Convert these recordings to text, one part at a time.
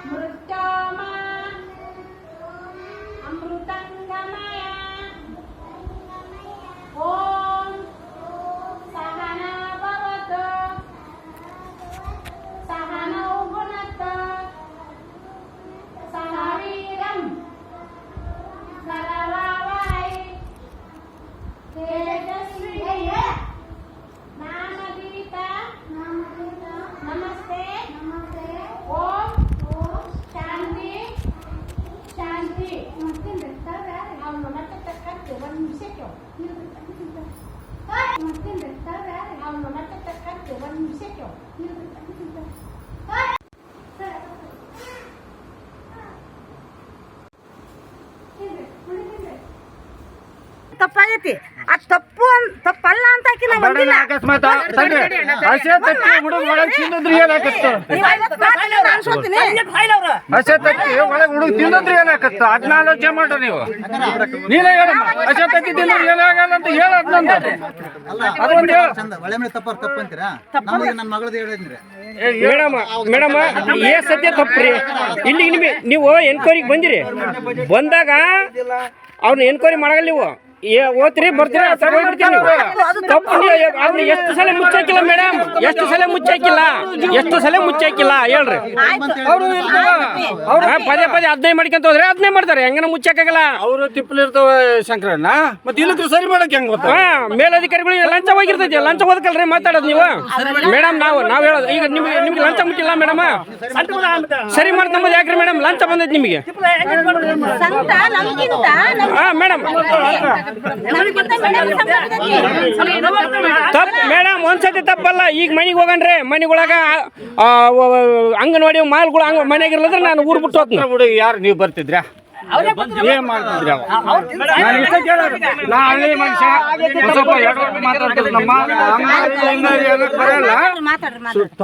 ಮೃತ್ಯೋಮ ಅಮೃತಂಗಮಯ ಓಂ ಸಹನ ಭವತು ಸಹನೌ ಭುನಕ್ತು ಸಹ ವೀರ್ಯಂ ಕರವಾವಹೈ ತೇಜಸ್ವಿನಾವಧೀತಮಸ್ತु ನಮಸ್ತೆ ಓಂ ಶಾಂತಿ ಶಾಂತಿ ಅವನು ಮತ್ತೆ ತಕ್ಕಂತೆ ಒಂದು ನಿಮಿಷಕ್ಕೆ ಅವನು ಮತ್ತೆ ತಕ್ಕಂತೆ ಒಂದು ನಿಮಿಷಕ್ಕೆ ತಪ್ಪಾಗೈತಿ ಅದು ತಪ್ಪಲ್ಲ ಅಂತ ಆಕಿ ನಾವು ಬಡನ ಅಕಸ್ಮಾತ್ ಹಸೆ ತತ್ತಿ ಹುಡುಗ ಒಳಗೆ ತಿಂದದ್ರಿ ಏನಾಕತ್ತು ಹಸೆ ತತ್ತಿ ಒಳಗೆ ಹುಡುಗ ತಿಂದದ್ರಿ ಏನಾಕತ್ತು ಅದನ್ನ ಆಲೋಚನೆ ಮಾಡ್ರಿ ನೀವು ನೀನೇ ಹೇಳಮ್ಮ ಹಸೆ ತತ್ತಿ ತಿಂದ್ರೆ ಏನಾಗಲ್ಲ ಅಂತ ಹೇಳದ್ ನಂದು ಅದೊಂದು ಹೇಳ ಒಳ್ಳೆ ಮೇಲೆ ತಪ್ಪಂತೀರಾ ನಮಗೆ ನನ್ನ ಮಗಳದ್ದು ಹೇಳಿದ್ರಿ ಮೇಡಮ್ ಏ ಸದ್ಯ ತಪ್ಪ್ರಿ ಇಲ್ಲಿ ನಿಮಗೆ ನೀವು ಎನ್ಕ್ವೈರಿಗೆ ಬಂದಿರಿ ಬಂದಾಗ ಅವ್ರನ್ನ ಎನ್ಕ್ವೈರಿ ಮಾಡಲ್ಲ ನೀವು ಓದ್ತೀರಿ ಬರ್ತೀರಾ ತಪ್ಪು ಅವ್ರನ್ನ ಎಷ್ಟು ಸಲ ಮುಚ್ಚಾಕಿಲ್ಲ ಮೇಡಮ್ ಎಷ್ಟು ಸಲ ಮುಚ್ಚಾಕಿಲ್ಲ ಹೇಳ್ರಿ ಪದೇ 15 ಮಾಡ್ಕೊಂತ ಹೋದ್ರೆ 15 ಮಾಡ್ತಾರೆ ಹೆಂಗನ ಮುಚ್ಚಾಕಾಗಲ್ಲ ಅವರು ತಿಪ್ಪಲಿರ್ತಾವ ಶಂಕರಣ್ಣ ಮತ್ತೆ ಇಲ್ಲಕ್ಕೆ ಸರಿ ಮಾಡಕ್ ಹೆಂಗ್ ಗೊತ್ತಾ ಮೇಲಧಿಕಾರಿಗಳು ಲಂಚ ಹೋಗಿರ್ತೈತಿ ಲಂಚ ಹೋದಕಲ್ರಿ ಮಾತಾಡೋದು ನೀವು ಮೇಡಮ್ ನಾವು ಹೇಳೋದು ಈಗ ನಿಮ್ಗೆ ಲಂಚ ಮುಟ್ಟಿಲ್ಲ ಮೇಡಮ್ ಸರಿ ಮಾಡ್ತಂಬೋದು ಯಾಕ್ರಿ ಮೇಡಮ್ ಲಂಚ ಬಂದೈತಿ ನಿಮಗೆ ಮೇಡಮ್ ತಪ್ಪು ಮೇಡಮ್ ಒಂದ್ಸತಿ ತಪ್ಪಲ್ಲ ಈಗ ಮನೆಗೆ ಹೋಗಣ್ರಿ ಮನೆಗೊಳಗ ಅಂಗನವಾಡಿ ಮಾಲ್ಗಳು ಮನೆಯಾಗಿರ್ಲಂದ್ರೆ ನಾನು ಊರು ಬಿಟ್ಟು ಹೋಗ್ತೀನಿ ಹುಡುಗ ಯಾರು ನೀವು ಬರ್ತಿದ್ರಾ ಏನ್ ಮಾಡ್ತಿದ್ರಿ ನಾನು ಇಷ್ಟ ಕೇಳೋದು ನಾ ಹಳ್ಳಿ ಮನುಷ್ಯ ಸ್ವಲ್ಪ ಎರಡು ಮಾತಾಡ್ತಾರೆ ನಮ್ಮ ಬರಲ್ಲ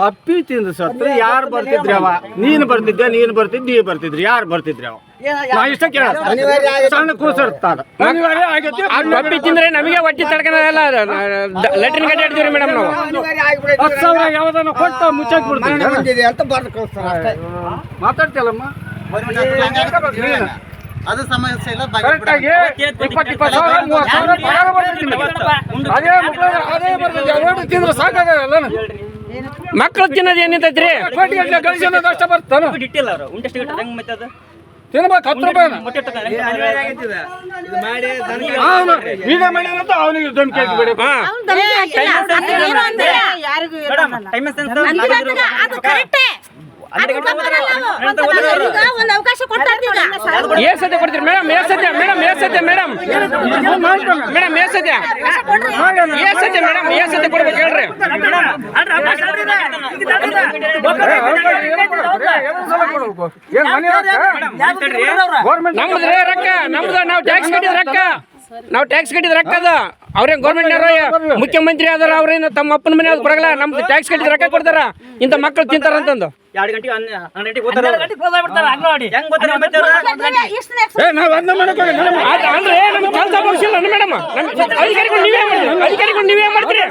ತಪ್ಪಿ ತಿಂದು ಸತ್ರ ಯಾರು ಬರ್ತಿದ್ರಿ ಅವ ನೀನು ಬರ್ತಿದ್ರಿ ಯಾರು ಬರ್ತಿದ್ರಿ ಅವ ನಾ ಇಷ್ಟ ಕೇಳೋದು ಸಣ್ಣ ಕೂಸಿರ್ತಾರ ಅನಿವಾರ್ಯ ಆಗೈತಿ ತಪ್ಪಿ ತಿಂದ್ರೆ ನಮಗೆ ಹೊಟ್ಟಿ ತಡ್ಕಲ್ಲ ಲೆಟ್ರಿನ್ ಗಡ್ಡೆ ಆಡ್ತೀವಿ ಮೇಡಮ್ ನಾವು 10,000 ಯಾವ್ದನ್ನ ಕೊಟ್ಟು ಮುಚ್ಚಾಕ್ ಬಿಡ್ತೀವಿ ಅಂತ ಬರ್ದು ಕಳಿಸ್ತಾರೆ ಮಾತಾಡ್ತಿಯಲ್ಲಮ್ಮ ಅದು ಸಮಸ್ಯೆ ಇಲ್ಲ ಕರೆಕ್ಟಾಗಿ 20,000 30,000 ಪಗಾರ ಬರ್ತಿದ್ವಿ ಅದೇ ಬರ್ತೈತಿ ಅದೇ ತಿಂದ್ರೆ ಸಾಕಾಗಲ್ಲ ಮಕ್ಕಳು ತಿನ್ನೋದು ಏನೈತೈತ್ರಿ ಕೋಟಿ ಗಟ್ಟಲೆ ಗಳಿಸೋದು ಅಷ್ಟ ಬರ್ತಾನ ತಿನ್ಬೇಕು 10 ರೂಪಾಯಿ ಈಗ ಮಾಡ್ಯಾನಂತ ಅವನಿಗೆ ಧಮಕಿ ಹಾಕಿಬಿಡಿ ಏಸದ್ಯ ಕೊಡ್ತೀರಿ ಮೇಡಮ್ ಏಸದ್ಯ ಮೇಡಮ್ ಕೊಡ್ಬೇಕು ಹೇಳ್ರಿ ನಮ್ದ್ರೆ ರೊಕ್ಕ ನಮ್ದು ನಾವು ಟ್ಯಾಕ್ಸ್ ಕಟ್ಟಿದ ರೊಕ್ಕ ಅದು ಅವ್ರೇನ್ ಗೌರ್ಮೆಂಟ್ ಮುಖ್ಯಮಂತ್ರಿ ಆದ್ರ ಅವ್ರೇನು ತಮ್ಮ ಅಪ್ಪನ ಮನೆ ಅದು ಕೊಡಗಲ್ಲ ನಮ್ದು ಟ್ಯಾಕ್ಸ್ ಕಟ್ಟಿದ ರೊಕ್ಕ ಕೊಡ್ತಾರ ಇಂಥ ಮಕ್ಕಳು ತಿಂತಾರ ಅಂತಂದು 2 ಗಂಟೆಗೆ 12 ಗಂಟೆಗೆ ಅಂದ್ರೆ ನಮ್ಗೆ ಕೆಲಸ ಮುಗಿಸಿಲ್ಲ ಮೇಡಮ್ ಅಧಿಕಾರಿಗಳು ನೀವೇ ಮಾಡ್ತೀರಿ